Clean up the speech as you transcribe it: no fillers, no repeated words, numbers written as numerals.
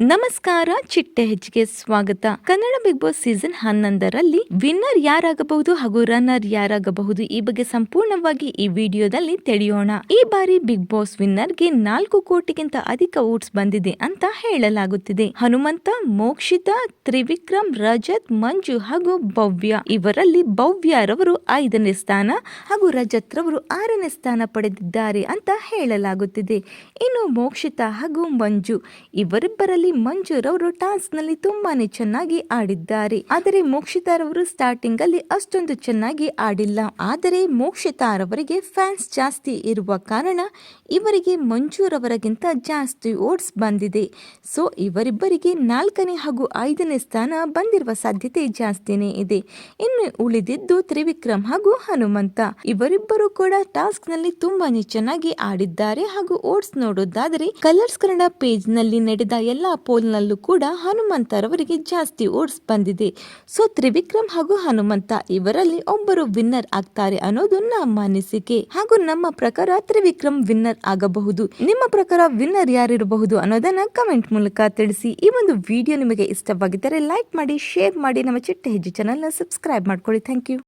ನಮಸ್ಕಾರ, ಚಿಟ್ಟೆ ಹೆಜ್ಗೆ ಸ್ವಾಗತ. ಕನ್ನಡ ಬಿಗ್ ಬಾಸ್ ಸೀಸನ್ 11ರಲ್ಲಿ ವಿನ್ನರ್ ಯಾರಾಗಬಹುದು ಹಾಗೂ ರನ್ನರ್ ಯಾರಾಗಬಹುದು ಈ ಬಗ್ಗೆ ಸಂಪೂರ್ಣವಾಗಿ ಈ ವಿಡಿಯೋದಲ್ಲಿ ತಿಳಿಯೋಣ. ಈ ಬಾರಿ ಬಿಗ್ ಬಾಸ್ ವಿನ್ನರ್ಗೆ 4 ಕೋಟಿಗಿಂತ ಅಧಿಕ ವೋಟ್ಸ್ ಬಂದಿದೆ ಅಂತ ಹೇಳಲಾಗುತ್ತಿದೆ. ಹನುಮಂತ, ಮೋಕ್ಷಿತಾ, ತ್ರಿವಿಕ್ರಮ್, ರಜತ್, ಮಂಜು ಹಾಗೂ ಭವ್ಯ. ಇವರಲ್ಲಿ ಭವ್ಯ ರವರು 5ನೇ ಸ್ಥಾನ ಹಾಗೂ ರಜತ್ ರವರು 6ನೇ ಸ್ಥಾನ ಪಡೆದಿದ್ದಾರೆ ಅಂತ ಹೇಳಲಾಗುತ್ತಿದೆ. ಇನ್ನು ಮೋಕ್ಷಿತಾ ಹಾಗೂ ಮಂಜು ಇವರಿಬ್ಬರಲ್ಲಿ ಮಂಜುರವರು ಟಾಸ್ಕ್ ನಲ್ಲಿ ತುಂಬಾನೇ ಚೆನ್ನಾಗಿ ಆಡಿದ್ದಾರೆ. ಆದರೆ ಮೋಕ್ಷಿತಾರವರು ಸ್ಟಾರ್ಟಿಂಗ್ ಅಲ್ಲಿ ಅಷ್ಟೊಂದು ಚೆನ್ನಾಗಿ ಆಡಿಲ್ಲ. ಆದರೆ ಮೋಕ್ಷಿತಾರವರಿಗೆ ಫ್ಯಾನ್ಸ್ ಜಾಸ್ತಿ ಇರುವ ಕಾರಣ ಇವರಿಗೆ ಮಂಜುರವರಿಗಿಂತ ಜಾಸ್ತಿ ವೋಟ್ಸ್ ಬಂದಿದೆ. ಸೊ ಇವರಿಬ್ಬರಿಗೆ 4ನೇ ಹಾಗೂ 5ನೇ ಸ್ಥಾನ ಬಂದಿರುವ ಸಾಧ್ಯತೆ ಜಾಸ್ತಿನೇ ಇದೆ. ಇನ್ನು ಉಳಿದಿದ್ದು ತ್ರಿವಿಕ್ರಮ್ ಹಾಗೂ ಹನುಮಂತ. ಇವರಿಬ್ಬರು ಕೂಡ ಟಾಸ್ಕ್ ನಲ್ಲಿ ತುಂಬಾನೇ ಚೆನ್ನಾಗಿ ಆಡಿದ್ದಾರೆ. ಹಾಗೂ ವೋಟ್ಸ್ ನೋಡೋದಾದರೆ ಕಲರ್ಸ್ ಕನ್ನಡ ಪೇಜ್ ನಲ್ಲಿ ನಡೆದ ಎಲ್ಲಾ ಪೋಲ್ ನಲ್ಲೂ ಕೂಡ ಹನುಮಂತರವರಿಗೆ ಜಾಸ್ತಿ ವೋಟ್ಸ್ ಬಂದಿದೆ. ಸೊ ತ್ರಿವಿಕ್ರಮ್ ಹಾಗೂ ಹನುಮಂತ ಇವರಲ್ಲಿ ಒಬ್ಬರು ವಿನ್ನರ್ ಆಗ್ತಾರೆ ಅನ್ನೋದು ನಮ್ಮ ಅನಿಸಿಕೆ. ಹಾಗೂ ನಮ್ಮ ಪ್ರಕಾರ ತ್ರಿವಿಕ್ರಮ್ ವಿನ್ನರ್ ಆಗಬಹುದು. ನಿಮ್ಮ ಪ್ರಕಾರ ವಿನ್ನರ್ ಯಾರಿರಬಹುದು ಅನ್ನೋದನ್ನ ಕಮೆಂಟ್ ಮೂಲಕ ತಿಳಿಸಿ. ಈ ಒಂದು ವಿಡಿಯೋ ನಿಮಗೆ ಇಷ್ಟವಾಗಿದ್ದರೆ ಲೈಕ್ ಮಾಡಿ, ಶೇರ್ ಮಾಡಿ, ನಮ್ಮ ಚಿಟ್ಟೆ ಹೆಜ್ಜೆ ಚಾನೆಲ್ ನ ಸಬ್ಸ್ಕ್ರೈಬ್ ಮಾಡ್ಕೊಳ್ಳಿ. Thank you.